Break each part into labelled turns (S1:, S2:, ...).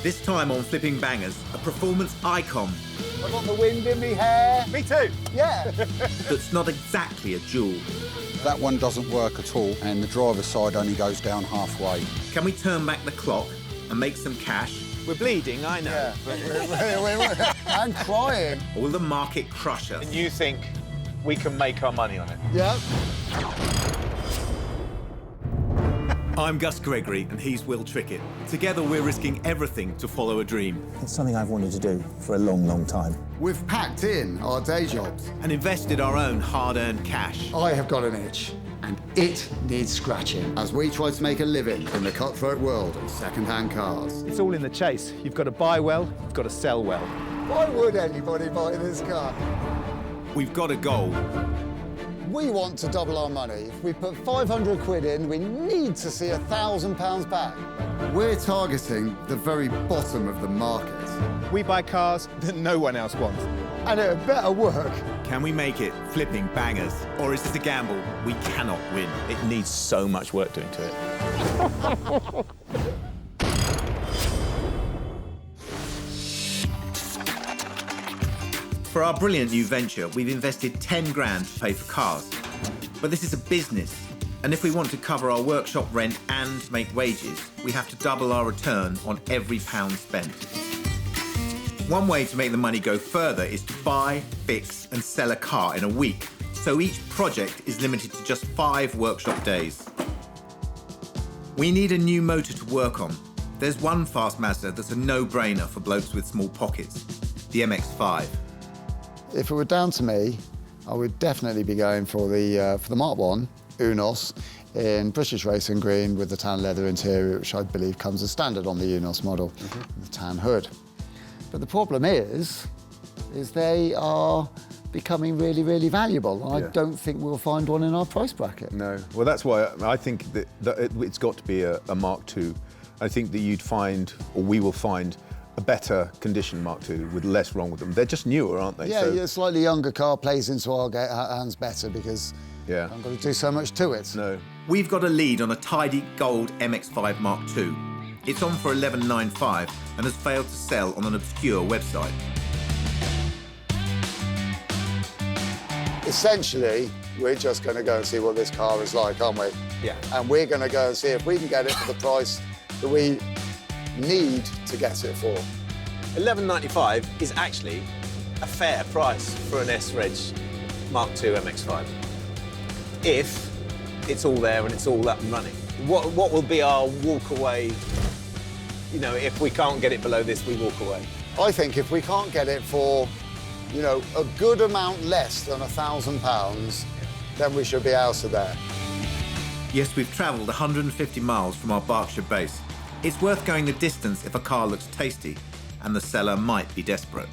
S1: This time on Flipping Bangers, a performance icon
S2: I've got the wind in me hair.
S3: Me too.
S2: Yeah.
S1: that's not exactly a jewel.
S4: That one doesn't work at all, and the driver's side only goes down halfway.
S1: Can we turn back the clock and make some cash?
S3: We're bleeding, I know.
S2: Yeah. But I'm crying.
S1: Or will the market crush us?
S3: And you think we can make our money on it?
S2: Yeah.
S1: I'm Gus Gregory and he's Will Trickett. Together we're risking everything to follow a dream.
S5: It's something I've wanted to do for a long, long time.
S6: We've packed in our day jobs.
S1: And invested our own hard-earned cash.
S2: I have got an itch, and it needs scratching.
S6: As we try to make a living in the cutthroat world of second-hand cars.
S3: It's all in the chase. You've got to buy well, you've got to sell well.
S2: Why would anybody buy this car?
S1: We've got a goal.
S2: We want to double our money. If we put 500 quid in, we need to see £1,000 back.
S6: We're targeting the very bottom of the market.
S3: We buy cars that no one else wants.
S2: And it better work.
S1: Can we make it flipping bangers? Or is this a gamble we cannot win?
S3: It needs so much work doing to it.
S1: For our brilliant new venture, we've invested 10 grand to pay for cars. But this is a business, and if we want to cover our workshop rent and make wages, we have to double our return on every pound spent. One way to make the money go further is to buy, fix and sell a car in a week, so each project is limited to just 5 workshop days. We need a new motor to work on. There's one fast Mazda that's a no-brainer for blokes with small pockets, the MX-5.
S2: If it were down to me, I would definitely be going for the Mark 1 Unos in British Racing Green with the tan leather interior, which I believe comes as standard on the Unos model, the tan hood. But the problem is they are becoming really, really valuable. I don't think we'll find one in our price bracket.
S7: No. Well, that's why I think that it's got to be a Mark II. I think that you'd find, or we will find, a better condition Mark II with less wrong with them. They're just newer, aren't they?
S2: Yeah,
S7: so...
S2: a slightly younger car plays into our hands better because I haven't got to do so much to it.
S7: No.
S1: We've got a lead on a tidy gold MX-5 Mark II. It's on for $11,950 and has failed to sell on an obscure website.
S2: Essentially, we're just going to go and see what this car is like, aren't we?
S3: Yeah.
S2: And we're going to go and see if we can get it for the price that we need to get it for.
S3: $11.95 is actually a fair price for an S-Reg Mark II MX-5. If it's all there and it's all up and running. What will be our walk away? You know, if we can't get it below this, we walk away.
S2: I think if we can't get it for, you know, a good amount less than £1,000, then we should be out of there.
S1: Yes, we've travelled 150 miles from our Berkshire base. It's worth going the distance if a car looks tasty, and the seller might be desperate.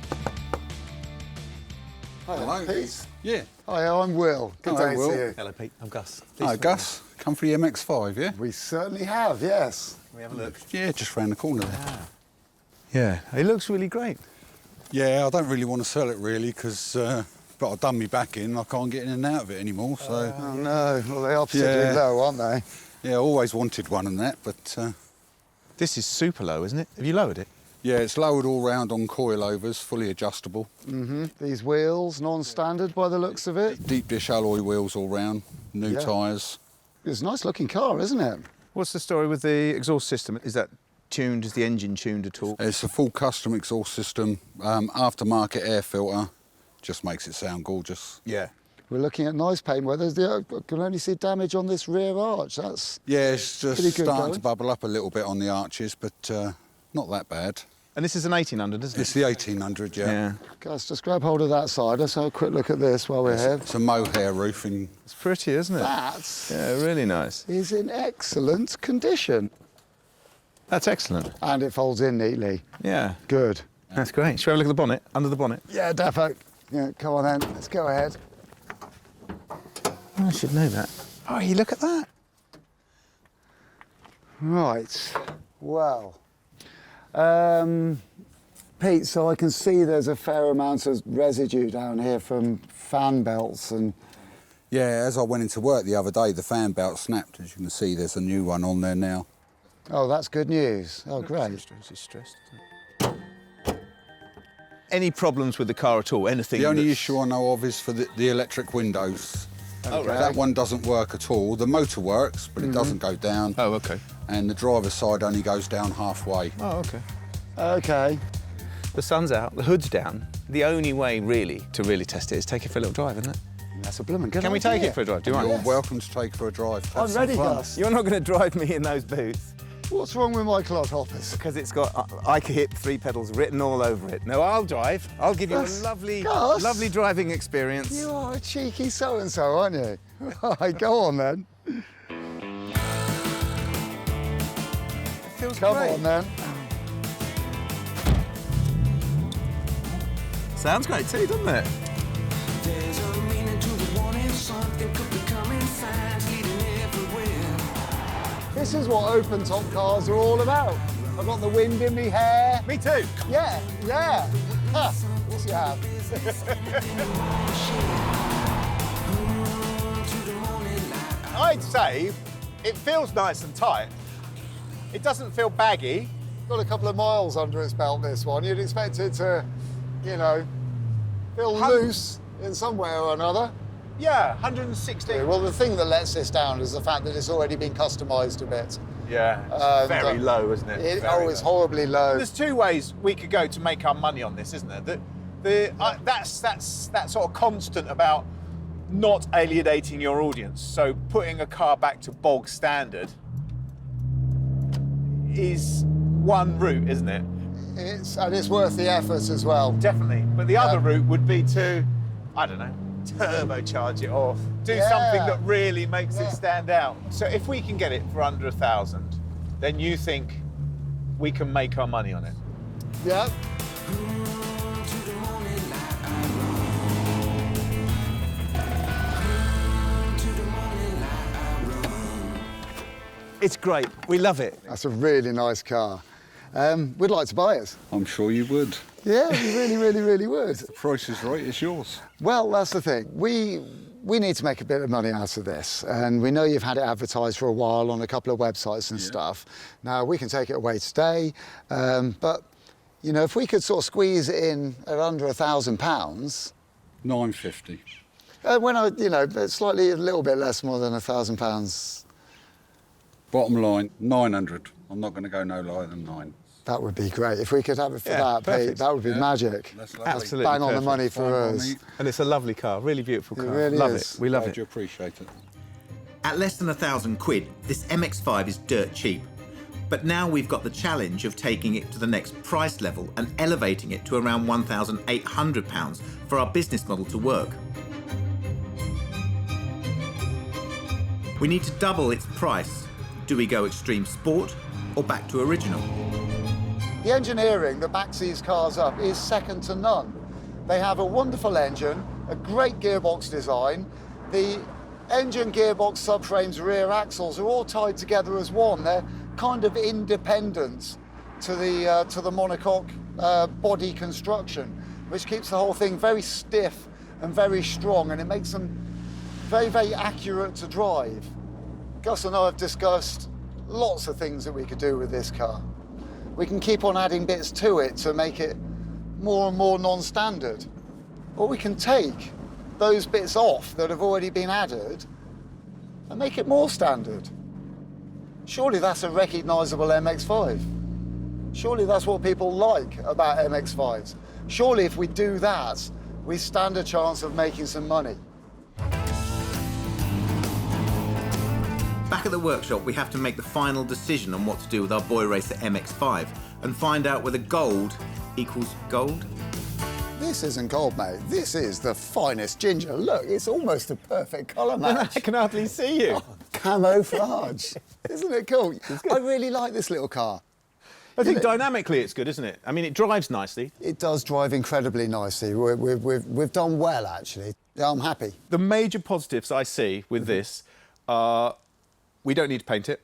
S2: Hello, Pete.
S4: Yeah.
S2: Hi, I'm Will. Good
S4: Hello,
S2: day
S4: Will.
S2: to you.
S3: Hello, Pete. I'm Gus.
S4: Hi, Gus. Come for the MX-5, yeah?
S2: We certainly have, yes.
S3: Can we have a look?
S4: Yeah, just round the corner there.
S7: Yeah, it looks really great.
S4: Yeah, I don't really want to sell it, really, because but I've done me back in. I can't get in and out of it anymore, so...
S2: Oh, no. Well, they are particularly low, aren't they?
S4: Yeah, I always wanted one and that, but...
S7: This is super low, isn't it? Have you lowered it?
S4: Yeah, it's lowered all round on coilovers, fully adjustable.
S2: These wheels, non-standard by the looks of it.
S4: Deep dish alloy wheels all round, new tyres.
S2: It's a nice-looking car, isn't it?
S7: What's the story with the exhaust system? Is that tuned? Is the engine tuned at all?
S4: It's a full custom exhaust system, aftermarket air filter. Just makes it sound gorgeous.
S7: Yeah.
S2: We're looking at nice paintwork. I can only see damage on this rear arch. That's
S4: Yeah, it's just
S2: pretty good
S4: starting
S2: going.
S4: to bubble up a little bit on the arches, but not that bad.
S7: And this is an 1800, isn't it?
S4: It's the 1800, yeah.
S2: Gus, just grab hold of that side. Let's have a quick look at this while we're here.
S4: It's a mohair roofing.
S7: It's pretty, isn't it?
S2: That
S7: Yeah, really nice.
S2: is in excellent condition.
S7: That's excellent.
S2: And it folds in neatly.
S7: Yeah.
S2: Good.
S7: That's great. Shall we have a look at the bonnet? Under the bonnet?
S2: Yeah, defo. Yeah, come on then. Let's go ahead.
S7: I should know that. Oh, you look at that.
S2: Right. Well. Pete, so I can see there's a fair amount of residue down here from fan belts and...
S4: Yeah, as I went into work the other day, the fan belt snapped. As you can see, there's a new one on there now.
S2: Oh, that's good news. Oh, great.
S7: He's stressed, isn't it? Any problems with the car at all? Anything?
S4: The only issue I know of is for the electric windows.
S7: Oh, right.
S4: That one doesn't work at all. The motor works, but it doesn't go down.
S7: Oh, OK.
S4: And the driver's side only goes down halfway.
S7: Oh, OK.
S2: OK.
S3: The sun's out, the hood's down. The only way, really, to really test it is take it for a little drive, isn't it?
S2: That's a blooming good
S3: Can we
S2: idea.
S3: take it for a drive? Do you
S4: You're
S3: want?
S4: welcome to take for a drive.
S2: I'm
S4: Have some
S2: ready,
S4: fun.
S2: Gus.
S3: You're not going to drive me in those boots
S2: What's wrong with my clod hoppers?
S3: because it's got Ike Hip 3 pedals written all over it. No, I'll drive. I'll give you
S2: Gus,
S3: a lovely,
S2: Gus.
S3: lovely driving experience.
S2: You are a cheeky so-and-so, aren't you? Right, go on, then.
S3: It feels
S2: Come
S3: great.
S2: on, then.
S3: Sounds great too, doesn't it?
S8: There's a meaning to the warning, something could be coming, signs leading everywhere.
S2: This is what open-top cars are all about. I've got the wind in me hair.
S3: Me too.
S2: Yeah, yeah. Ha, yes, you have.
S3: I'd say it feels nice and tight. It doesn't feel baggy.
S2: Got a couple of miles under its belt, this one. You'd expect it to, you know, feel loose in some way or another.
S3: Yeah, 160.
S2: Well, the thing that lets this down is the fact that it's already been customised a bit.
S3: Yeah, it's very low, isn't it? Very
S2: It's
S3: low.
S2: horribly low.
S3: There's two ways we could go to make our money on this, isn't there? That's that sort of constant about not alienating your audience. So putting a car back to bog standard is one route, isn't it?
S2: And it's worth the effort as well.
S3: Definitely. But the other route would be to, I don't know, turbocharge it or do something that really makes it stand out. So if we can get it for under 1,000, then you think we can make our money on it?
S2: Yeah.
S3: It's great. We love it.
S2: That's a really nice car. We'd like to buy it.
S4: I'm sure you would.
S2: Yeah, we really, really, really would.
S4: The price is right, it's yours.
S2: Well, that's the thing. We need to make a bit of money out of this, and we know you've had it advertised for a while on a couple of websites and stuff. Now, we can take it away today, but, you know, if we could sort of squeeze it in at under £1,000...
S4: £950.
S2: It's slightly a little bit less more than £1,000.
S4: Bottom line, 900. I'm not going to go no lower than 9.
S2: That would be great. If we could have it for
S3: Yeah,
S2: that, Pete,
S3: perfect.
S2: that would be magic.
S4: That's lovely.
S3: Absolutely
S2: Bang on the
S3: perfect.
S2: money for
S4: Fine by
S2: us.
S4: me.
S3: And it's a lovely car, really beautiful car.
S2: really
S3: love
S2: is.
S3: it. We love
S4: Glad you
S3: it.
S4: appreciate it.
S1: At less than £1,000, this MX-5 is dirt cheap. But now we've got the challenge of taking it to the next price level and elevating it to around £1,800 for our business model to work. We need to double its price. Do we go extreme sport or back to original?
S2: The engineering that backs these cars up is second to none. They have a wonderful engine, a great gearbox design. The engine, gearbox, subframes, rear axles are all tied together as one. They're kind of independent to the monocoque body construction, which keeps the whole thing very stiff and very strong, and it makes them very, very accurate to drive. Gus and I have discussed lots of things that we could do with this car. We can keep on adding bits to it to make it more and more non-standard. Or we can take those bits off that have already been added and make it more standard. Surely that's a recognisable MX-5. Surely that's what people like about MX-5s. Surely if we do that, we stand a chance of making some money.
S1: Back at the workshop, we have to make the final decision on what to do with our boy racer MX-5 and find out whether gold equals gold.
S2: This isn't gold, mate. This is the finest ginger. Look, it's almost a perfect colour match.
S3: I can hardly see you.
S2: Camouflage. Isn't it cool? I really like this little car.
S3: I think dynamically it's good, isn't it? I mean, it drives nicely.
S2: It does drive incredibly nicely. We've done well, actually. Yeah, I'm happy.
S3: The major positives I see with this are we don't need to paint it,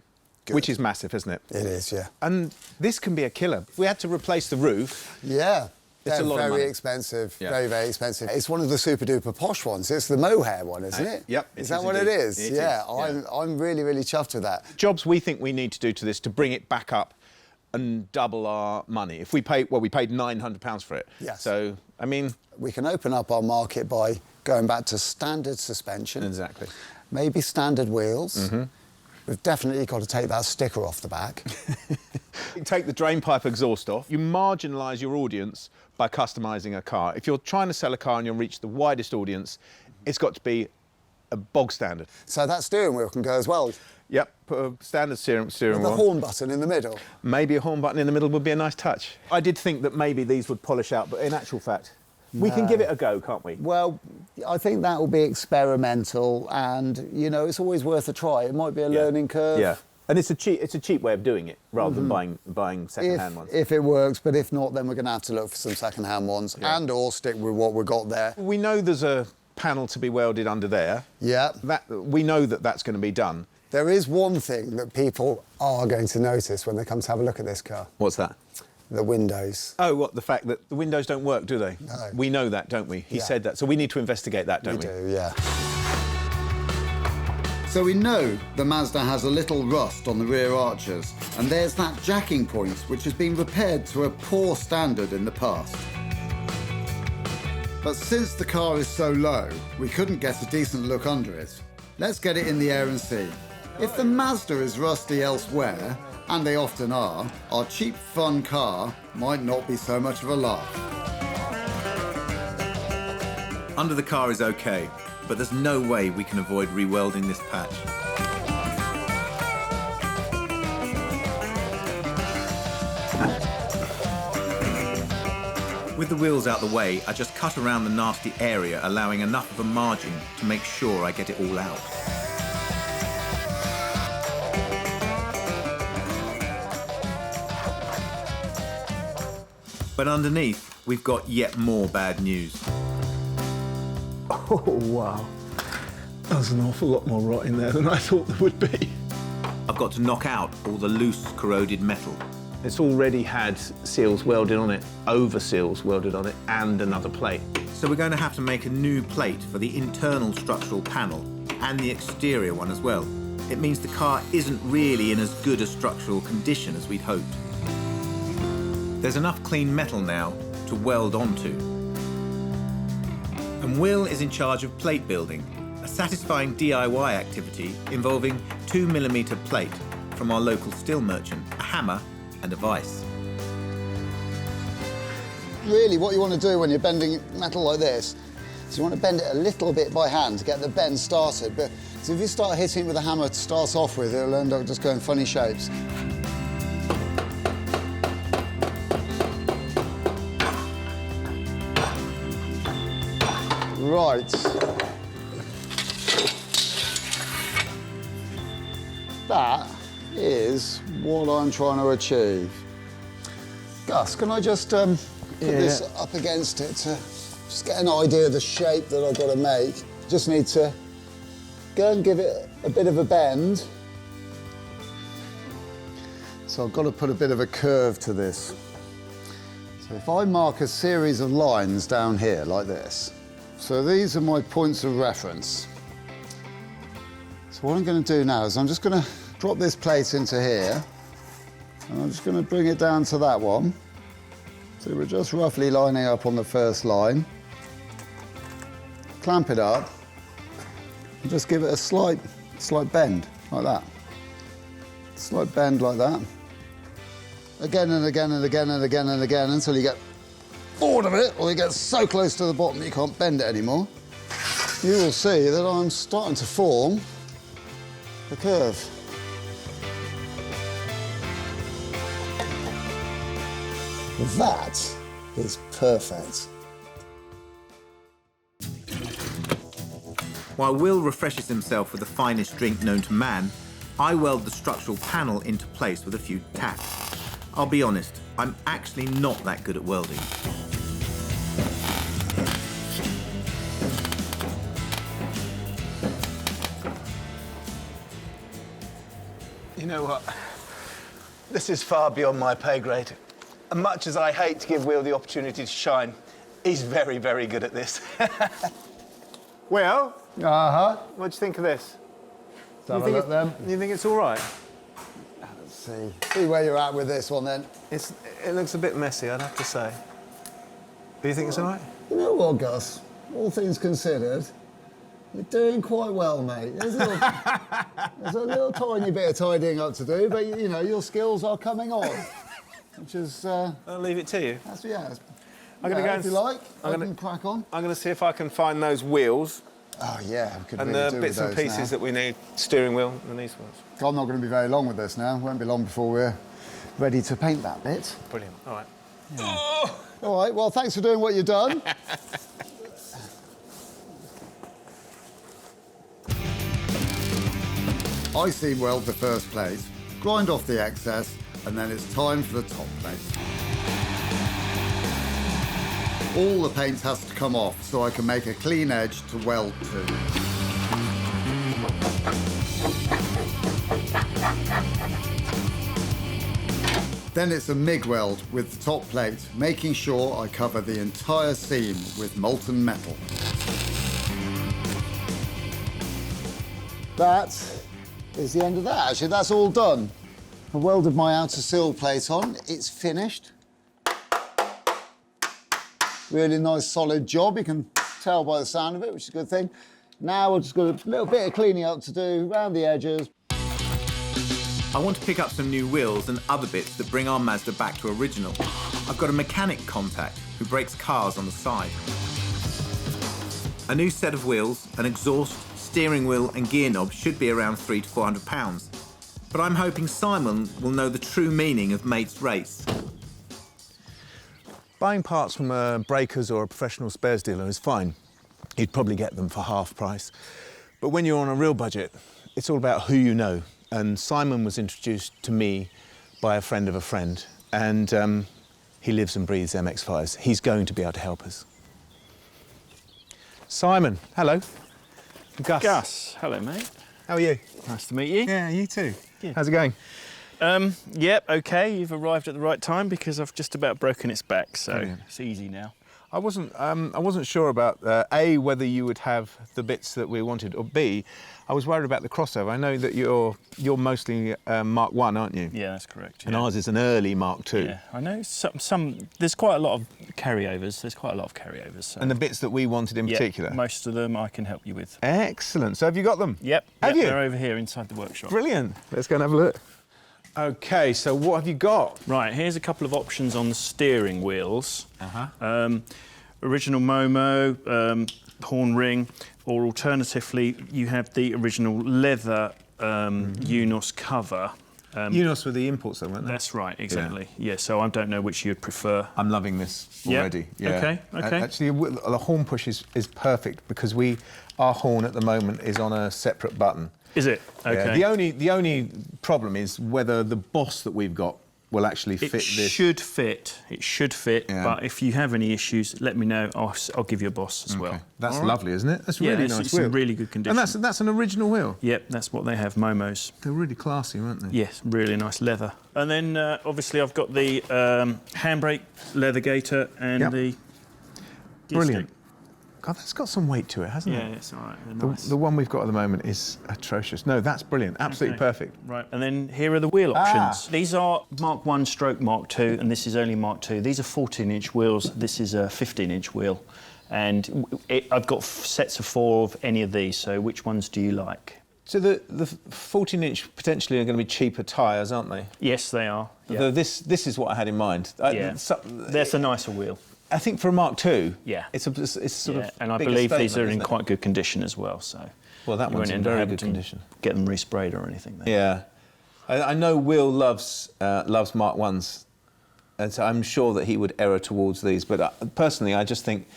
S3: which is massive, isn't it?
S2: It is, yeah.
S3: And this can be a killer. If we had to replace the roof,
S2: Yeah.
S7: It's a lot of
S2: very
S7: money.
S2: expensive,
S7: Yeah.
S2: very, very expensive. It's one of the super duper posh ones. It's the Mohair one, isn't it?
S7: Yep, it
S2: Is
S7: is
S2: that what it
S7: indeed.
S2: is?
S7: It
S2: Yeah,
S7: is,
S2: I'm really, really chuffed with that.
S7: Jobs we think we need to do to this to bring it back up and double our money. If we paid, well, we paid £900 for it.
S2: Yes.
S7: So, I mean...
S2: We can open up our market by going back to standard suspension.
S7: Exactly.
S2: Maybe standard wheels. We've definitely got to take that sticker off the back.
S7: You take the drain pipe exhaust off. You marginalise your audience by customising a car. If you're trying to sell a car and you'll reach the widest audience, it's got to be a bog standard.
S2: So that steering wheel can go as well.
S7: Yep, put a standard steering
S2: With
S7: wheel.
S2: the horn button in the middle.
S7: Maybe a horn button in the middle would be a nice touch. I did think that maybe these would polish out, but in actual fact, we can give it a go, can't we?
S2: Well, I think that will be experimental, and you know, it's always worth a try. It might be a learning curve.
S7: Yeah, and it's a cheap way of doing it rather than buying second-hand ones.
S2: If it works, but if not, then we're going to have to look for some second-hand ones and/or stick with what we've got there.
S7: We know there's a panel to be welded under there.
S2: Yeah.
S7: We know that that's going to be done.
S2: There is one thing that people are going to notice when they come to have a look at this car.
S7: What's that?
S2: The windows.
S7: Oh, what, the fact that the windows don't work, do they?
S2: No.
S7: We know that, don't we? He
S2: Yeah.
S7: said that. So we need to investigate that, don't we?
S2: We do, yeah.
S6: So we know the Mazda has a little rust on the rear arches, and there's that jacking point which has been repaired to a poor standard in the past. But since the car is so low, we couldn't get a decent look under it. Let's get it in the air and see. If the Mazda is rusty elsewhere, and they often are, our cheap, fun car might not be so much of a laugh.
S1: Under the car is okay, but there's no way we can avoid re-welding this patch. With the wheels out the way, I just cut around the nasty area, allowing enough of a margin to make sure I get it all out. But underneath, we've got yet more bad news.
S9: Oh, wow. There's an awful lot more rot in there than I thought there would be.
S1: I've got to knock out all the loose, corroded metal.
S7: It's already had seals welded on it, over seals welded on it, and another plate.
S1: So we're going to have to make a new plate for the internal structural panel and the exterior one as well. It means the car isn't really in as good a structural condition as we'd hoped. There's enough clean metal now to weld onto. And Will is in charge of plate building, a satisfying DIY activity involving 2mm plate from our local steel merchant, a hammer and a vise.
S2: Really, what you want to do when you're bending metal like this is you want to bend it a little bit by hand to get the bend started. But so if you start hitting it with a hammer to start off with, it'll end up just going funny shapes. Right. That is what I'm trying to achieve. Gus, can I just put this up against it to just get an idea of the shape that I've got to make? Just need to go and give it a bit of a bend. So I've got to put a bit of a curve to this. So if I mark a series of lines down here like this, so these are my points of reference. So what I'm going to do now is I'm just going to drop this plate into here, and I'm just going to bring it down to that one. So we're just roughly lining up on the first line. Clamp it up, and just give it a slight bend, like that. Slight bend like that. Again and again and again and again and again until you get bored of it, or you get so close to the bottom you can't bend it anymore. You will see that I'm starting to form a curve. That is perfect.
S1: While Will refreshes himself with the finest drink known to man, I weld the structural panel into place with a few tacks. I'll be honest, I'm actually not that good at welding.
S7: You know what? This is far beyond my pay grade.
S3: much as I hate to give Will the opportunity to shine, he's very, very good at this. Will,
S2: Uh-huh.
S3: what do you think of this?
S2: Have a look then.
S3: You think it's all right?
S2: Let's see. See where you're at with this one then.
S3: It looks a bit messy, I'd have to say. Do you think it's all right?
S2: You know what, Gus? All things considered, you're doing quite well, mate. There's a little tiny bit of tidying up to do, but you know, your skills are coming on. Which is...
S3: I'll leave it to you.
S2: That's, yeah.
S3: I'm going to go
S2: if you like,
S3: I
S2: can crack on.
S3: I'm going to see if I can find those wheels
S2: Oh, yeah, we could
S3: and
S2: really
S3: the
S2: do
S3: bits
S2: with
S3: and
S2: those
S3: pieces
S2: now.
S3: that we need. Steering wheel and these ones.
S2: I'm not going to be very long with this now. Won't be long before we're ready to paint that bit.
S3: Brilliant. All right.
S2: Yeah. All right, well, thanks for doing what you've done. I seam weld the first plate, grind off the excess, and then it's time for the top plate. All the paint has to come off so I can make a clean edge to weld to. Then it's a MIG weld with the top plate, making sure I cover the entire seam with molten metal. That is the end of that. Actually, that's all done. I welded my outer sill plate on. It's finished. Really nice, solid job. You can tell by the sound of it, which is a good thing. Now we've just got a little bit of cleaning up to do around the edges.
S1: I want to pick up some new wheels and other bits that bring our Mazda back to original. I've got a mechanic contact who breaks cars on the side. A new set of wheels, an exhaust, steering wheel and gear knob should be around £300 to £400. But I'm hoping Simon will know the true meaning of mate's race.
S7: Buying parts from a breakers or a professional spares dealer is fine. You'd probably get them for half price. But when you're on a real budget, it's all about who you know. And Simon was introduced to me by a friend of a friend, and he lives and breathes MX-5s. He's going to be able to help us. Simon, hello. Gus.
S10: Gus, hello, mate.
S7: How are you?
S10: Nice to meet you.
S7: Yeah, you too.
S10: Yeah.
S7: How's it going?
S10: Yep, okay. You've arrived at the right time because I've just about broken its back, so
S7: Brilliant.
S10: it's easy now.
S7: I wasn't sure about A, whether you would have the bits that we wanted, or B, I was worried about the crossover. I know that you're mostly Mark 1, aren't you?
S10: Yeah, that's correct.
S7: And
S10: yeah.
S7: ours is an early Mark 2.
S10: Yeah, I know some. There's quite a lot of carryovers. So.
S7: And the bits that we wanted in
S10: yeah,
S7: particular?
S10: most of them I can help you with.
S7: Excellent. So have you got them?
S10: Yep.
S7: Have you?
S10: They're over here inside the workshop.
S7: Brilliant. Let's go and have a look. OK, so what have you got?
S10: Right, here's a couple of options on the steering wheels.
S7: Uh-huh.
S10: Original Momo, horn ring, or alternatively, you have the original leather UNOS cover.
S7: UNOS were the imports though, weren't they?
S10: That's right, exactly. Yeah, so I don't know which you'd prefer.
S7: I'm loving this
S10: Yeah?
S7: already. Yeah.
S10: Okay.
S7: Actually, the horn push is perfect because our horn at the moment is on a separate button.
S10: Is it? Okay.
S7: Yeah. The only problem is whether the boss that we've got will actually fit this.
S10: It should fit,
S7: Yeah.
S10: but if you have any issues, let me know. I'll give you a boss as well.
S7: That's
S10: All right?
S7: lovely, isn't it? That's
S10: Yeah,
S7: really
S10: it's-
S7: nice
S10: it's
S7: wheel.
S10: in really good condition.
S7: And that's an original wheel.
S10: Yep, that's what they have, Momos.
S7: They're really classy, aren't they?
S10: Yes, really nice leather. And then, obviously, I've got the handbrake leather gaiter and
S7: Yep.
S10: the... gear
S7: Brilliant.
S10: stick.
S7: God, that's got some weight to it, hasn't
S10: Yeah,
S7: it?
S10: it's all right. They're nice.
S7: The one we've got at the moment is atrocious. No, that's brilliant. Absolutely
S10: Okay.
S7: perfect.
S10: Right, and then here are the wheel options. These are Mark 1 stroke Mark 2, and this is only Mark 2. These are 14-inch wheels. This is a 15-inch wheel. And I've got sets of 4 of any of these, so which ones do you like?
S7: So the 14-inch potentially are going to be cheaper tyres, aren't they?
S10: Yes, they are.
S7: Although
S10: Yeah.
S7: this is what I had in mind.
S10: Yeah. That's a nicer wheel.
S7: I think for a Mark II,
S10: Yeah.
S7: it's sort
S10: Yeah,
S7: of
S10: and I
S7: bigger
S10: believe these
S7: statement,
S10: are in
S7: isn't it?
S10: quite good condition as well, so...
S7: Well, that
S10: you
S7: one's
S10: won't
S7: in
S10: end up
S7: very
S10: having
S7: good
S10: to
S7: condition.
S10: Get them resprayed or anything there.
S7: Yeah. I know Will loves Mark 1s, and so I'm sure that he would err towards these, but personally, I just think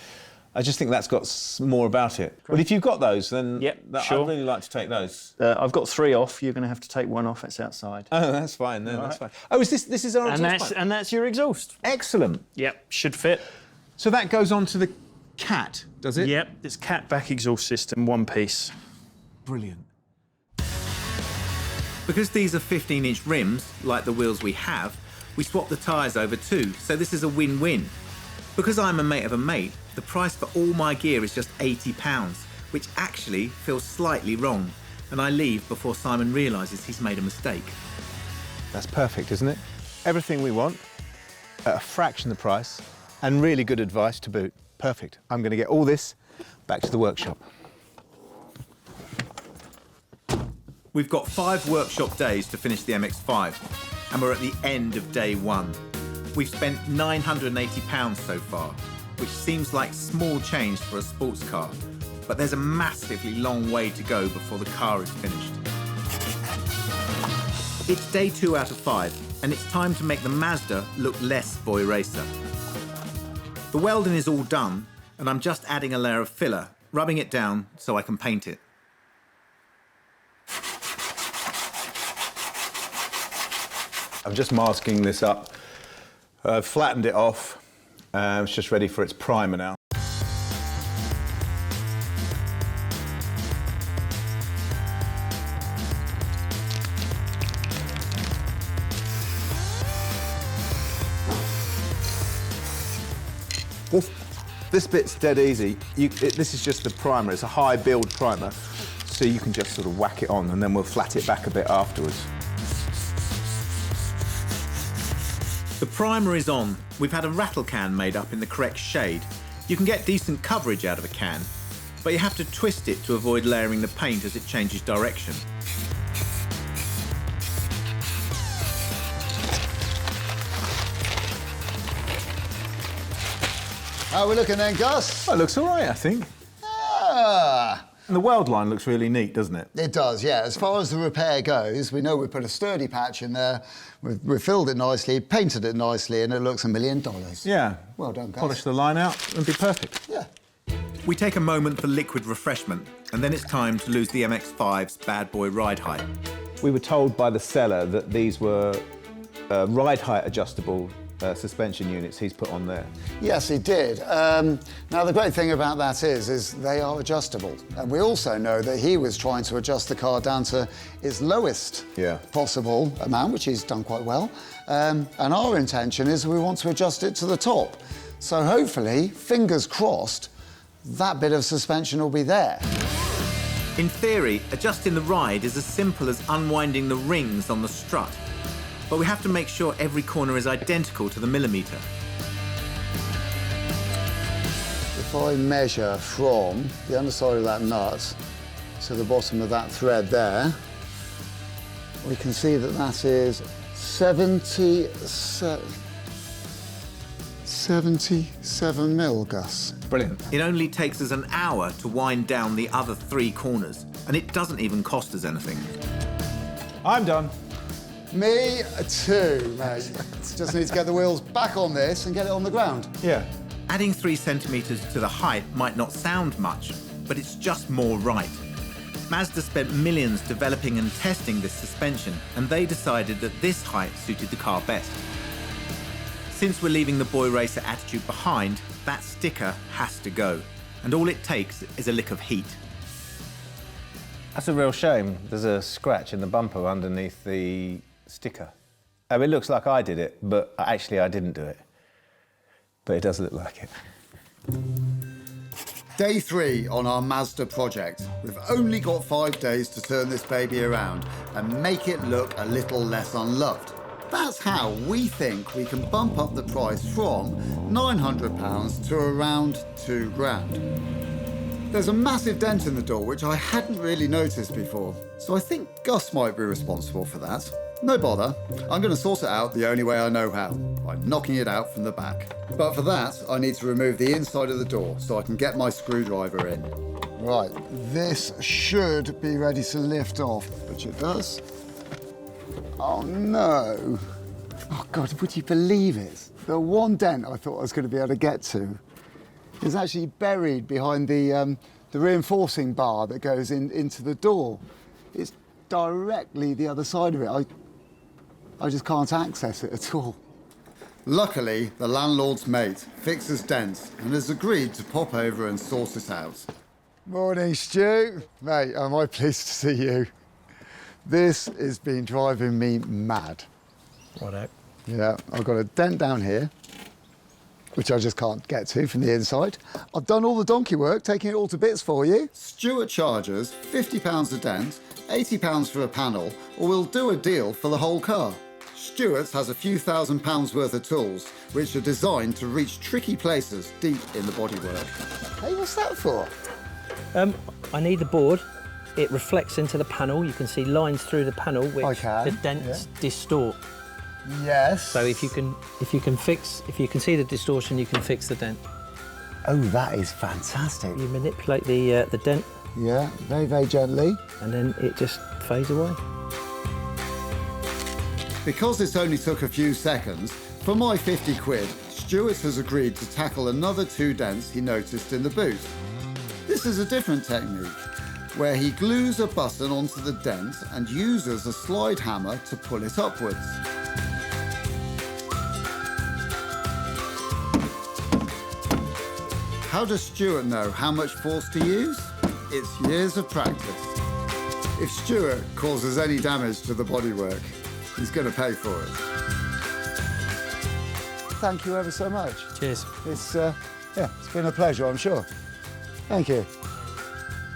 S7: that's got more about it. Well, if you've got those, then
S10: Yep, sure.
S7: I'd really like to take those.
S10: I've got 3 off. You're going to have to take 1 off. It's outside.
S7: Oh, that's fine. No,
S10: All
S7: that's
S10: right.
S7: fine. Oh, this is our
S10: And
S7: exhaust pipe?
S10: that's your exhaust.
S7: Excellent.
S10: Yep, should fit.
S7: So that goes on to the Cat, does it?
S10: Yep, it's cat back exhaust system, one piece.
S7: Brilliant.
S1: Because these are 15-inch rims, like the wheels we have, We swapped the tyres over too, so this is a win-win. Because I'm a mate of a mate, the price for all my gear is just £80, which actually feels slightly wrong, and I leave before Simon realises he's made a mistake.
S7: That's perfect, isn't it? Everything we want, at a fraction of the price, and really good advice to boot. Perfect. I'm going to get all this back to the workshop.
S1: We've got 5 workshop days to finish the MX-5, and we're at the end of day 1. We've spent £980 so far, which seems like small change for a sports car, but there's a massively long way to go before the car is finished. It's day 2 out of 5, and it's time to make the Mazda look less boy racer. The welding is all done, and I'm just adding a layer of filler, rubbing it down so I can paint it.
S7: I'm just masking this up. I've flattened it off. It's just ready for its primer now. This bit's dead easy. This is just the primer. It's a high build primer, so you can just sort of whack it on and then we'll flat it back a bit afterwards.
S1: The primer is on. We've had a rattle can made up in the correct shade. You can get decent coverage out of a can, but you have to twist it to avoid layering the paint as it changes direction.
S2: How are we looking then, Gus?
S7: Well, it looks all right, I think.
S2: Ah.
S7: And the weld line looks really neat, doesn't it?
S2: It does, yeah. As far as the repair goes, we know we put a sturdy patch in there, we've filled it nicely, painted it nicely, and it looks $1 million.
S7: Yeah.
S2: Well done, Gus.
S7: Polish the line out and be perfect.
S2: Yeah.
S1: We take a moment for liquid refreshment, and then it's time to lose the MX-5's bad boy ride height.
S7: We were told by the seller that these were ride height adjustable suspension units he's put on there.
S2: Yes, he did. Now, the great thing about that is they are adjustable. And we also know that he was trying to adjust the car down to its lowest possible amount, which he's done quite well. And our intention is we want to adjust it to the top. So hopefully, fingers crossed, that bit of suspension will be there.
S1: In theory, adjusting the ride is as simple as unwinding the rings on the strut. But we have to make sure every corner is identical to the millimetre.
S2: If I measure from the underside of that nut to the bottom of that thread there, we can see that that is 77 mil, Gus.
S7: Brilliant.
S1: It only takes us an hour to wind down the other 3 corners, and it doesn't even cost us anything.
S7: I'm done.
S2: Me too, mate. Just need to get the wheels back on this and get it on the ground.
S7: Yeah.
S1: Adding 3 centimetres to the height might not sound much, but it's just more right. Mazda spent millions developing and testing this suspension, and they decided that this height suited the car best. Since we're leaving the boy racer attitude behind, that sticker has to go, and all it takes is a lick of heat.
S7: That's a real shame. There's a scratch in the bumper underneath the sticker. I mean, it looks like I did it, but actually I didn't do it. But it does look like it.
S6: Day 3 on our Mazda project. We've only got 5 days to turn this baby around and make it look a little less unloved. That's how we think we can bump up the price from £900 to around £2,000. There's a massive dent in the door, which I hadn't really noticed before, so I think Gus might be responsible for that. No bother, I'm going to sort it out the only way I know how, by knocking it out from the back. But for that, I need to remove the inside of the door so I can get my screwdriver in.
S2: Right, this should be ready to lift off, which it does. Oh no. Oh God, would you believe it? The one dent I thought I was going to be able to get to is actually buried behind the reinforcing bar that goes into the door. It's directly the other side of it. I just can't access it at all.
S6: Luckily, the landlord's mate fixes dents and has agreed to pop over and sort it out.
S2: Morning, Stu. Mate, am I pleased to see you. This has been driving me mad.
S10: Righto.
S2: Yeah, I've got a dent down here, which I just can't get to from the inside. I've done all the donkey work, taking it all to bits for you.
S6: Stuart charges £50 a dent, £80 for a panel, or we'll do a deal for the whole car. Stuart has a few £1,000s worth of tools, which are designed to reach tricky places deep in the bodywork.
S2: Hey, what's that for?
S11: I need the board. It reflects into the panel. You can see lines through the panel, which the dents distort.
S2: Yes.
S11: So if you can see the distortion, you can fix the dent.
S2: Oh, that is fantastic.
S11: You manipulate the dent.
S2: Yeah, very, very gently.
S11: And then it just fades away.
S6: Because this only took a few seconds, for my 50 quid, Stuart has agreed to tackle another 2 dents he noticed in the boot. This is a different technique, where he glues a button onto the dent and uses a slide hammer to pull it upwards. How does Stuart know how much force to use? It's years of practice. If Stuart causes any damage to the bodywork, he's going to pay for it.
S2: Thank you ever so much.
S11: Cheers.
S2: It's been a pleasure, I'm sure. Thank you.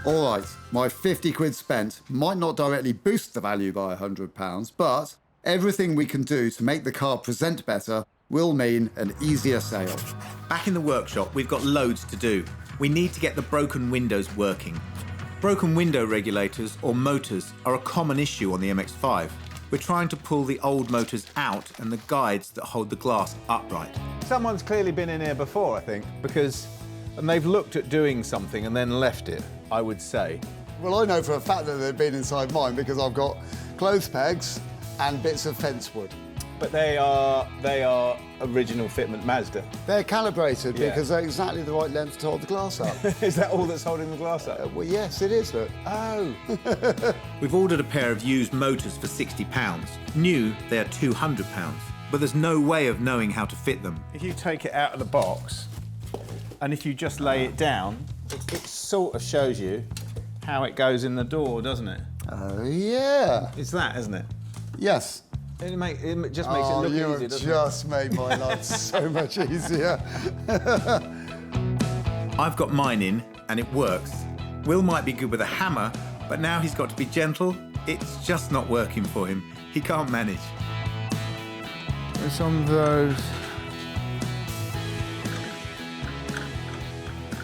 S6: All right, my 50 quid spent might not directly boost the value by £100, but everything we can do to make the car present better will mean an easier sale.
S1: Back in the workshop, we've got loads to do. We need to get the broken windows working. Broken window regulators, or motors, are a common issue on the MX-5. We're trying to pull the old motors out and the guides that hold the glass upright.
S7: Someone's clearly been in here before, I think, and they've looked at doing something and then left it, I would say.
S2: Well, I know for a fact that they've been inside mine because I've got clothes pegs and bits of fence wood.
S7: But they are original fitment Mazda.
S2: They're calibrated because they're exactly the right length to hold the glass up.
S7: Is that all that's holding the glass up?
S2: Well, yes, it is, look.
S7: Oh.
S1: We've ordered a pair of used motors for £60. New, they're £200, but there's no way of knowing how to fit them.
S7: If you take it out of the box, and if you just lay it down, it sort of shows you how it goes in the door, doesn't it?
S2: Oh, yeah.
S7: It's that, isn't it?
S2: Yes.
S7: It just makes it look easy, doesn't it?
S2: You just made my life so much easier.
S1: I've got mine in, and it works. Will might be good with a hammer, but now he's got to be gentle. It's just not working for him. He can't manage.
S7: It's on those.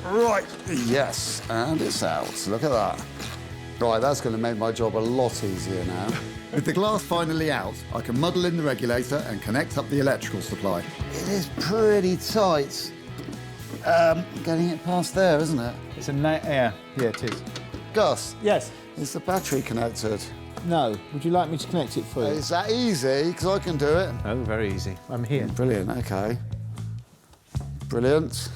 S2: Right, yes, and it's out. Look at that. Right, that's going to make my job a lot easier now.
S6: With the glass finally out, I can muddle in the regulator and connect up the electrical supply.
S2: It is pretty tight. Getting it past there, isn't it?
S7: It's yeah, it is.
S2: Gus?
S7: Yes?
S2: Is the battery connected?
S7: No. Would you like me to connect it for you?
S2: Is that easy? Because I can do it.
S7: Oh, very easy. I'm here.
S2: Brilliant, OK. Brilliant.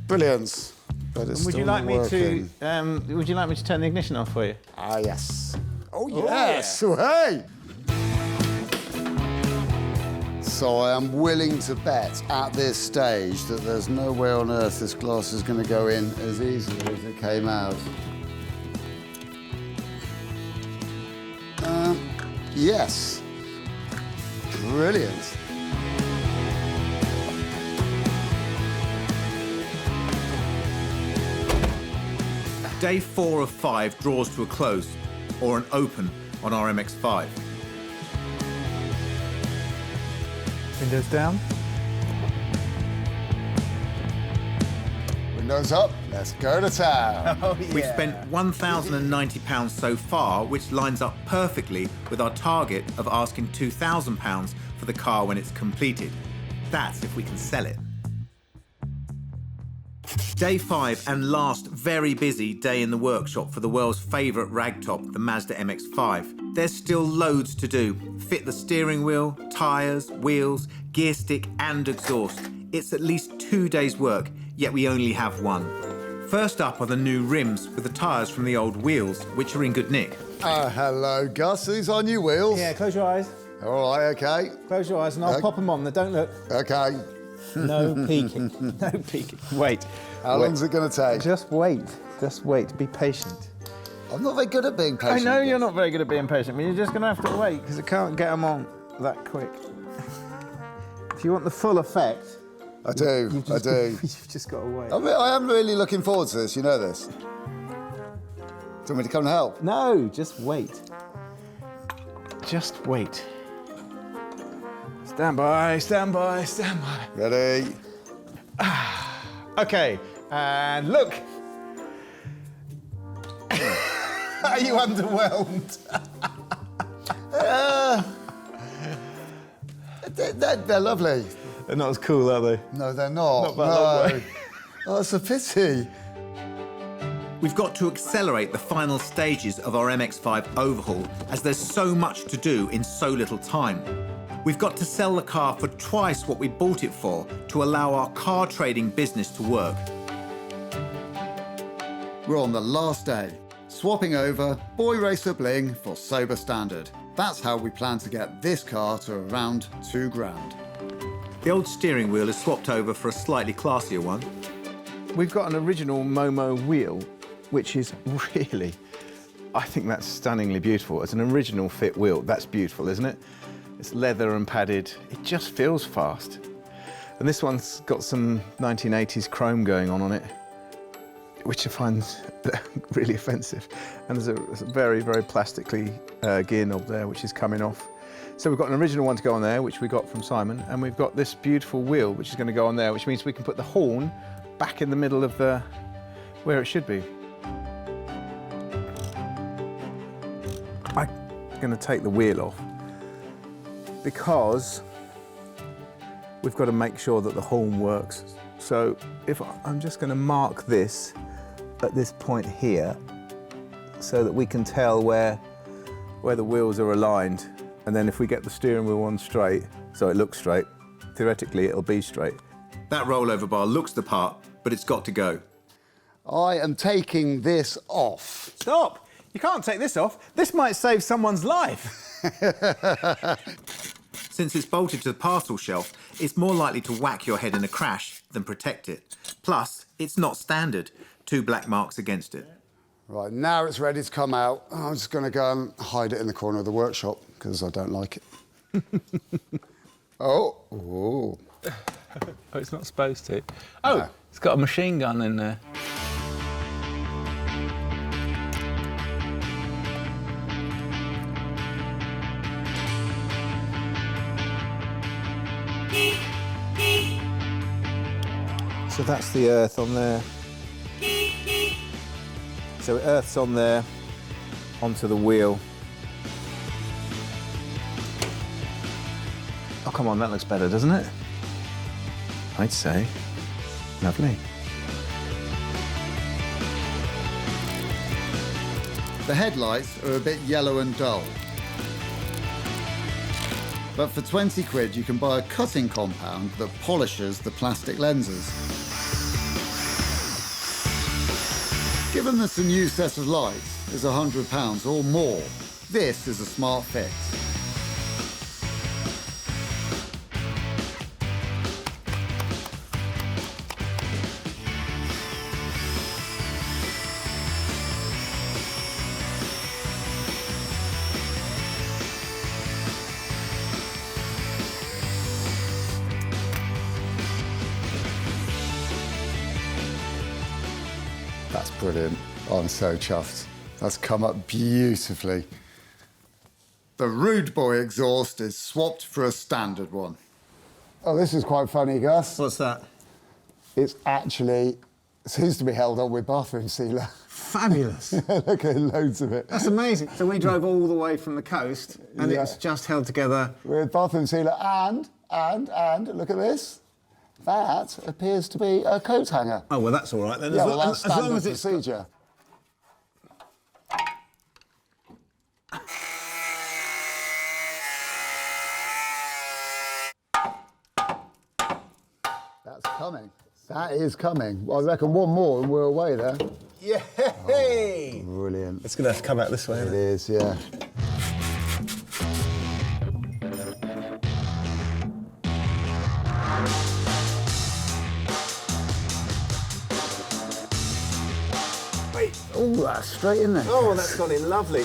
S2: Brilliant. But it's
S7: Would
S2: still
S7: you like
S2: not
S7: me
S2: working.
S7: to? Would you like me to turn the ignition off for you?
S2: Ah, yes. Oh,
S7: Oh,
S2: yes. Oh, hey. So I am willing to bet at this stage that there's no way on earth this glass is going to go in as easily as it came out. Yes. Brilliant.
S1: Day 4 of 5 draws to a close, or an open, on our MX-5.
S7: Windows down.
S2: Windows up. Let's go to town.
S7: Oh, yeah.
S1: We've spent £1,090 so far, which lines up perfectly with our target of asking £2,000 for the car when it's completed. That's if we can sell it. Day 5 and last very busy day in the workshop for the world's favourite ragtop, the Mazda MX-5. There's still loads to do. Fit the steering wheel, tyres, wheels, gear stick and exhaust. It's at least 2 days' work, yet we only have one. First up are the new rims with the tyres from the old wheels, which are in good nick.
S2: Hello, Gus. These are new wheels.
S7: Yeah, close your eyes.
S2: All right, OK.
S7: Close your eyes and I'll pop them on. Don't look.
S2: OK.
S7: No peeking. No peeking. Wait.
S2: How long's it going to take?
S7: Just wait. Just wait. Be patient.
S2: I'm not very good at being patient.
S7: I know you're not very good at being patient, but you're just going to have to wait because I can't get them on. that quick. If you want the full effect...
S2: I do.
S7: You've just got to wait.
S2: I am really looking forward to this, you know this. Do you want me to come and help?
S7: No, just wait. Just wait. Stand by, stand by, stand by.
S2: Ready?
S7: Okay, and look. Are you underwhelmed?
S2: They're lovely.
S7: They're not as cool, are they?
S2: No, they're not.
S7: Not that long way.
S2: Oh, it's a pity.
S1: We've got to accelerate the final stages of our MX-5 overhaul as there's so much to do in so little time. We've got to sell the car for twice what we bought it for to allow our car trading business to work.
S6: We're on the last day, swapping over Boy Racer Bling for Sober Standard. That's how we plan to get this car to around £2,000.
S1: The old steering wheel is swapped over for a slightly classier one.
S7: We've got an original Momo wheel, which is really, I think that's stunningly beautiful. It's an original fit wheel. That's beautiful, isn't it? It's leather and padded. It just feels fast. And this one's got some 1980s chrome going on it, which I find really offensive. And there's a very, very plastically gear knob there, which is coming off. So we've got an original one to go on there, which we got from Simon, and we've got this beautiful wheel, which is going to go on there, which means we can put the horn back in the middle of the where it should be. I'm going to take the wheel off because we've got to make sure that the horn works. So if I'm just going to mark this at this point here so that we can tell where the wheels are aligned. And then if we get the steering wheel on straight, so it looks straight, theoretically it'll be straight.
S1: That rollover bar looks the part, but it's got to go.
S2: I am taking this off.
S7: Stop! You can't take this off. This might save someone's life.
S1: Since it's bolted to the parcel shelf, it's more likely to whack your head in a crash than protect it. Plus, it's not standard. 2 black marks against it.
S2: Right, now it's ready to come out. I'm just going to go and hide it in the corner of the workshop because I don't like it. Oh.
S12: Oh, it's not supposed to. Oh, no. It's got a machine gun in there.
S7: So that's the earth on there. So earth's on there, onto the wheel. Oh, come on, that looks better, doesn't it? I'd say. Lovely.
S6: The headlights are a bit yellow and dull. But for 20 quid, you can buy a cutting compound that polishes the plastic lenses. Given that a new set of lights is £100 or more, this is a smart fix.
S2: That's brilliant. I'm so chuffed. That's come up beautifully.
S6: The Rude Boy exhaust is swapped for a standard one.
S2: Oh, this is quite funny, Gus.
S7: What's that?
S2: It's actually, seems to be held on with bathroom sealer.
S7: Fabulous.
S2: Look at loads of it.
S7: That's amazing. So we drove all the way from the coast and it's just held together.
S2: With bathroom sealer and look at this. That appears to be a coat hanger.
S7: Oh, well, that's all right then.
S2: Yeah, well, that's standard procedure. That's coming. That is coming. I reckon one more and we're away there.
S7: Yay!
S2: Oh, brilliant.
S7: It's going to have to come out this way.
S2: It is, yeah. Oh, that's straight in there.
S7: Oh, that's gone in lovely.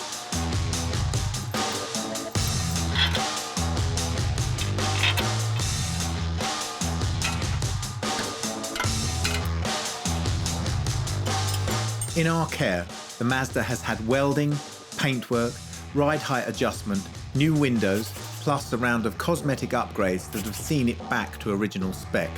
S1: In our care, the Mazda has had welding, paintwork, ride height adjustment, new windows, plus a round of cosmetic upgrades that have seen it back to original spec.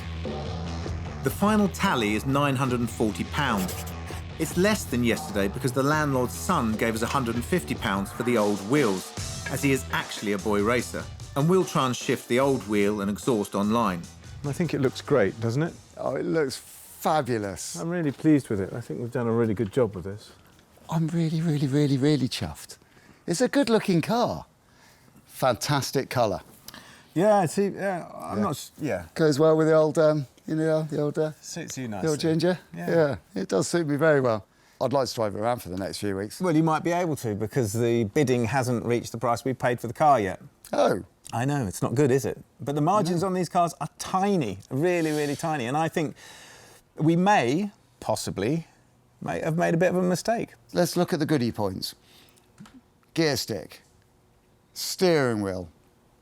S1: The final tally is £940. It's less than yesterday because the landlord's son gave us £150 for the old wheels, as he is actually a boy racer, and we'll try and shift the old wheel and exhaust online.
S7: I think it looks great, doesn't it?
S2: Oh, it looks fabulous.
S7: I'm really pleased with it. I think we've done a really good job with this.
S2: I'm really, really, really, really chuffed. It's a good-looking car. Fantastic colour.
S7: Yeah, see, yeah, I'm not... Yeah.
S2: Goes well with the old, you know, the old...
S7: Suits you nicely.
S2: The old ginger. Yeah, it does suit me very well. I'd like to drive it around for the next few weeks.
S3: Well, you might be able to, because the bidding hasn't reached the price we paid for the car yet.
S2: Oh.
S3: I know, it's not good, is it? But the margins on these cars are tiny, really, really tiny. And I think we may, possibly, have made a bit of a mistake.
S2: Let's look at the goodie points. Gear stick, steering wheel,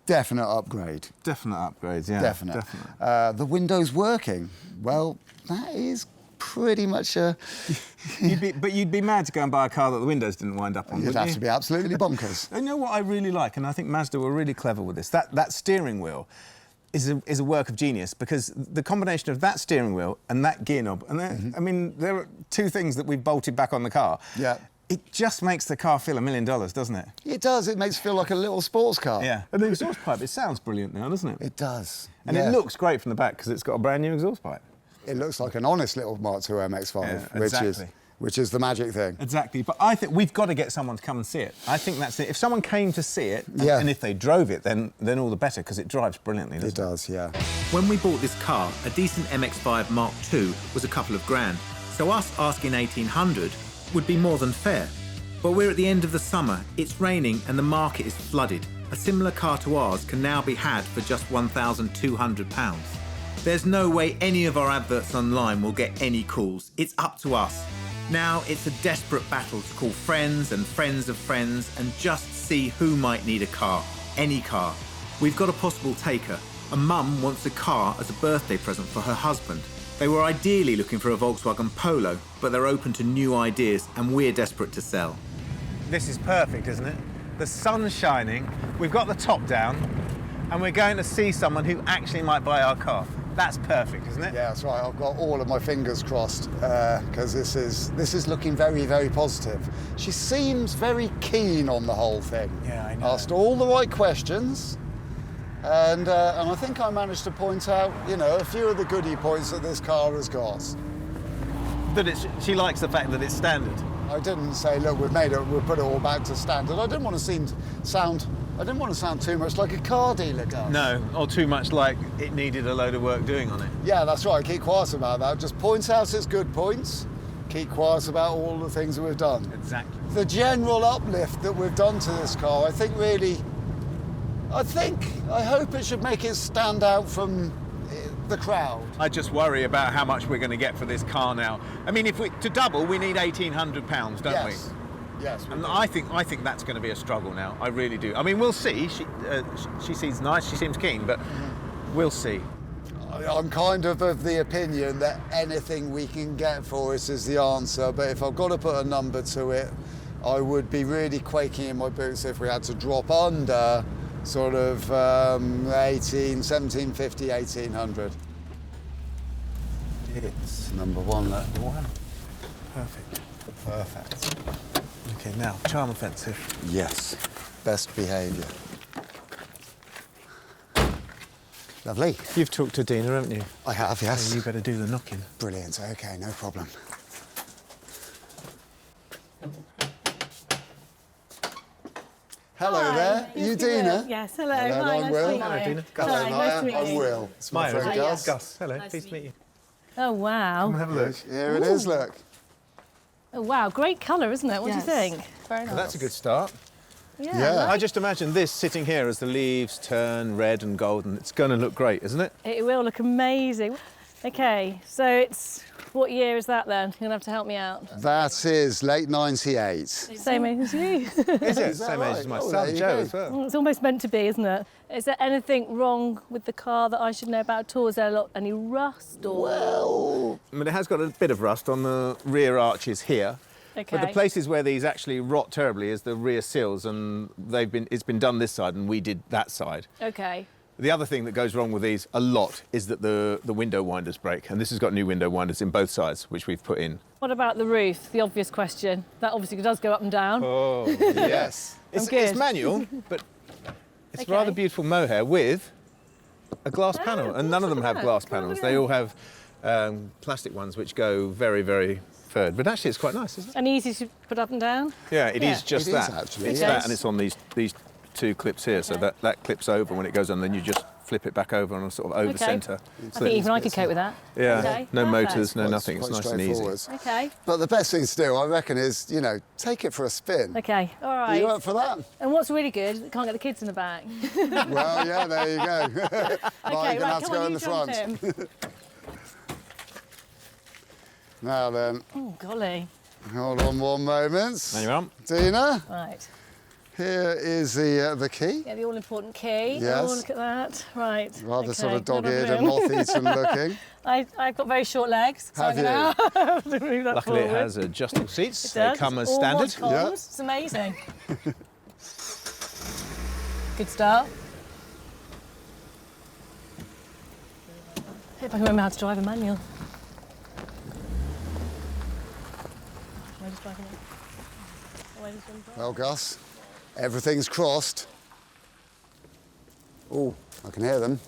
S2: definite upgrade.
S3: Definite upgrades, yeah.
S2: Definite. The windows working, well, that is pretty much a...
S3: But you'd be mad to go and buy a car that the windows didn't wind up on,
S2: You'd have to be absolutely bonkers.
S3: You know what I really like, and I think Mazda were really clever with this, that steering wheel is a work of genius, because the combination of that steering wheel and that gear knob, and I mean, there are two things that we've bolted back on the car.
S2: Yeah.
S3: It just makes the car feel $1 million, doesn't it?
S2: It does. It makes it feel like a little sports car.
S3: Yeah. And the exhaust pipe, it sounds brilliant now, doesn't it?
S2: It does.
S3: And it looks great from the back because it's got a brand new exhaust pipe.
S2: It looks like an honest little Mark II MX-5,
S3: exactly.
S2: which is the magic thing.
S3: Exactly. But I think we've got to get someone to come and see it. I think that's it. If someone came to see it, and if they drove it, then all the better, because it drives brilliantly, doesn't it?
S2: It does, yeah.
S1: When we bought this car, a decent MX-5 Mark II was a couple of grand, so us asking 1,800 would be more than fair. But we're at the end of the summer, it's raining and the market is flooded. A similar car to ours can now be had for just £1,200. There's no way any of our adverts online will get any calls. It's up to us. Now it's a desperate battle to call friends and friends of friends and just see who might need a car. Any car. We've got a possible taker. A mum wants a car as a birthday present for her husband. They were ideally looking for a Volkswagen Polo, but they're open to new ideas and we're desperate to sell.
S3: This is perfect, isn't it? The sun's shining, we've got the top down, and we're going to see someone who actually might buy our car. That's perfect, isn't it?
S2: Yeah, that's right. I've got all of my fingers crossed because this is looking very, very positive. She seems very keen on the whole thing.
S3: Yeah, I know.
S2: Asked all the right questions, and I think I managed to point out, you know, a few of the goodie points that this car has got.
S3: That she likes the fact that it's standard.
S2: I didn't say, look, we'll put it all back to standard. I didn't want to sound too much like a car dealer does.
S3: No, or too much like it needed a load of work doing on it.
S2: Yeah, that's right. Keep quiet about that. Just point out its good points. Keep quiet about all the things that we've done.
S3: Exactly.
S2: The general uplift that we've done to this car, I hope it should make it stand out from the crowd.
S3: I just worry about how much we're going to get for this car now. I mean, to double, we need £1,800, don't we?
S2: Yes.
S3: And I think that's going to be a struggle now. I really do. I mean, we'll see. She seems nice. She seems keen, but we'll see.
S2: I'm kind of the opinion that anything we can get for it is the answer. But if I've got to put a number to it, I would be really quaking in my boots if we had to drop under sort of 1750, 1800.
S3: It's
S2: number one.
S3: Perfect. Okay, now, charm offensive.
S2: Yes, best behaviour. Lovely.
S3: You've talked to Dina, haven't you?
S2: I have, yes.
S3: So you better do the knocking.
S2: Brilliant, okay, no problem. Hello there, you Dina?
S13: Yes, hello.
S2: Hello,
S13: Hi,
S2: I'm Will.
S13: Hello,
S2: Dina.
S13: Hello, nice to meet
S2: I'm
S13: you.
S2: Will. It's my friend Gus.
S3: Gus. Hello, nice to meet you.
S13: Oh, wow.
S3: Come have a look.
S2: Here it is, look.
S13: Oh, wow, great colour, isn't it? What do you think? Very nice.
S3: Well, that's a good start.
S13: Yeah.
S3: I just imagine this sitting here as the leaves turn red and golden. It's going to look great, isn't it?
S13: It will look amazing. Okay, so it's, what year is that then? You're gonna have to help me out.
S2: That is late 98.
S13: Same age as you.
S7: Is it? Same age as my son, Joe, as well.
S13: It's almost meant to be, isn't it? Is there anything wrong with the car that I should know about at all? Is there any rust or?
S7: Well, I mean, it has got a bit of rust on the rear arches here.
S13: Okay.
S7: But the places where these actually rot terribly is the rear sills, and it's been done this side and we did that side.
S13: Okay.
S7: The other thing that goes wrong with these a lot is that the window winders break, and this has got new window winders in both sides, which we've put in.
S13: What about the roof? The obvious question. That obviously does go up and down.
S7: Oh, yes. It's manual, but it's rather beautiful mohair with a glass panel, and none of them have glass panels. They all have plastic ones which go very, very third. But actually, it's quite nice, isn't it?
S13: And easy to put up and down?
S7: Yeah, it is just
S2: it
S7: that.
S2: Is, actually.
S7: It's that, and it's on these two clips here, so that clips over when it goes on, then you just flip it back over on a sort of over centre.
S13: I think even I could cope with that.
S7: Yeah,
S13: okay.
S7: no
S13: Perfect.
S7: motors, no nothing. It's nice and easy.
S13: Okay.
S2: But the best thing to do, I reckon, is, you know, take it for a spin.
S13: Okay, all right.
S2: Are you up for that?
S13: And what's really good, can't get the kids in the back.
S2: Well, yeah, there you go.
S13: Okay,
S2: Right, you're going to have to go in the
S13: jump
S2: front.
S13: in.
S2: Now then.
S13: Oh, golly.
S2: Hold on one moment.
S7: There you are.
S2: Dina.
S13: Right.
S2: Here is the key.
S13: Yeah, the all-important key.
S2: Yes.
S13: Oh, look at that. Right.
S2: Rather sort of dog-eared and moth-eaten looking.
S13: I've got very short legs, so
S2: Have
S13: I'm going to have to move that
S7: Luckily,
S13: forward.
S7: it has adjustable seats.
S13: It
S7: They
S13: does.
S7: come as
S13: All
S7: standard.
S13: mod cons. It's amazing. Good start. If I can remember how to drive a manual. Am I just driving it? Am I just driving it?
S2: Well, Gus, everything's crossed. Oh, I can hear them.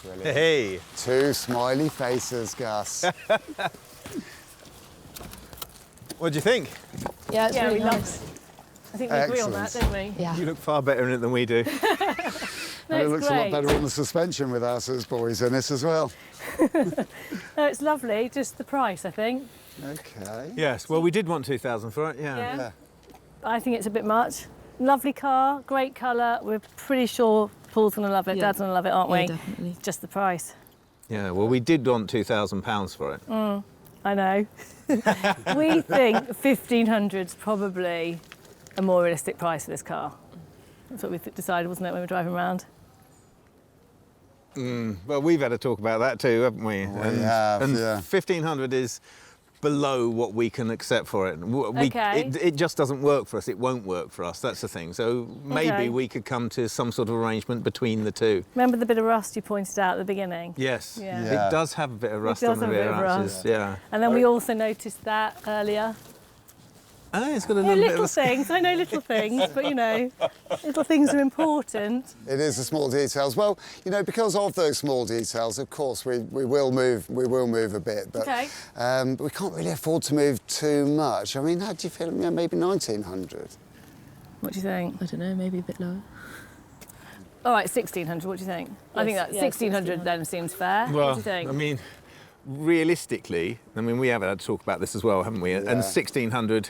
S2: Brilliant.
S7: Hey.
S2: Two smiley faces, Gus.
S7: What do you think?
S13: Yeah, it's really nice. I think we agree on that, don't we?
S7: Yeah. You look far better in it than we do.
S13: No,
S2: and it
S13: it's
S2: looks
S13: great.
S2: a lot better on the suspension with us as boys in it as well.
S13: No, it's lovely, just the price, I think.
S2: Okay.
S7: Yes, well, we did want 2,000 for it, yeah.
S13: I think it's a bit much. Lovely car, great colour. We're pretty sure Paul's going to love it, Dad's going to love it, aren't we?
S14: Definitely.
S13: Just the price.
S7: Yeah, well, we did want £2,000 for it.
S13: I know. We think 1,500's probably a more realistic price for this car. That's what we decided, wasn't it, when we were driving around?
S7: Well, we've had a talk about that too, haven't we?
S2: We have,
S7: and
S2: yeah.
S7: 1,500 is below what we can accept for it.
S13: Okay.
S7: It just doesn't work for us. It won't work for us. That's the thing. So maybe
S13: Okay.
S7: we could come to some sort of arrangement between the two.
S13: Remember the bit of rust you pointed out at the beginning?
S7: Yes.
S13: Yeah.
S7: It does have a bit of rust
S13: does
S7: on the
S13: have a bit
S7: rear
S13: of
S7: arches.
S13: rust.
S7: Yeah.
S13: And then we also noticed that earlier.
S7: Oh, it's got a
S13: Yeah,
S7: little bit
S13: little
S7: of
S13: things. I know little things, but you know, little things are important.
S2: It is the small details. Well, you know, because of those small details, of course, we will move a bit, but
S13: Okay.
S2: but we can't really afford to move too much. I mean, how do you feel? Yeah, maybe 1,900.
S13: What do you think?
S14: I don't know, maybe a bit lower.
S13: All right, 1,600. What do you think? I think that 1,600 then seems fair.
S7: Well,
S13: what do you think?
S7: I mean, realistically, we have had to talk about this as well, haven't we? And 1,600,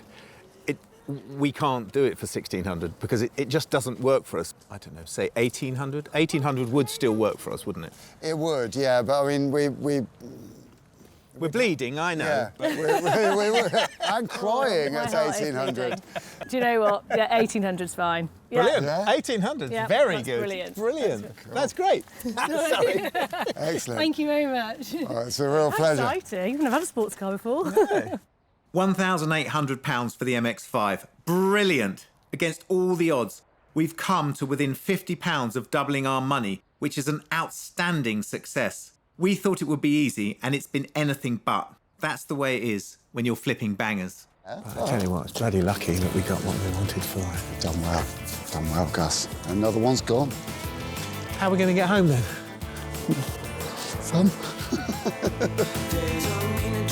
S7: we can't do it for 1,600 because it just doesn't work for us. I don't know, say 1,800? 1,800 would still work for us, wouldn't it?
S2: It would, yeah, but I mean,
S7: We're bleeding, I know.
S2: Yeah, I'm crying
S13: My
S2: at
S13: heart is
S2: 1,800.
S13: bleeding. Do you know what? Yeah, 1,800's fine. Yeah.
S7: Brilliant.
S2: Yeah.
S7: 1,800,
S13: Yeah,
S7: very
S13: that's
S7: good.
S13: brilliant.
S7: Brilliant. That's great. Sorry.
S2: Excellent.
S13: Thank you very much.
S2: Oh, it's a real pleasure.
S13: Exciting. I've never had a sports car before.
S1: £1,800 for the MX-5. Brilliant. Against all the odds, we've come to within £50 of doubling our money, which is an outstanding success. We thought it would be easy, and it's been anything but. That's the way it is when you're flipping bangers.
S7: I tell you what, it's bloody lucky that we got what we wanted for it.
S2: Done well, Gus. Another one's gone.
S7: How are we going to get home then?
S2: Son?
S8: Days are meaning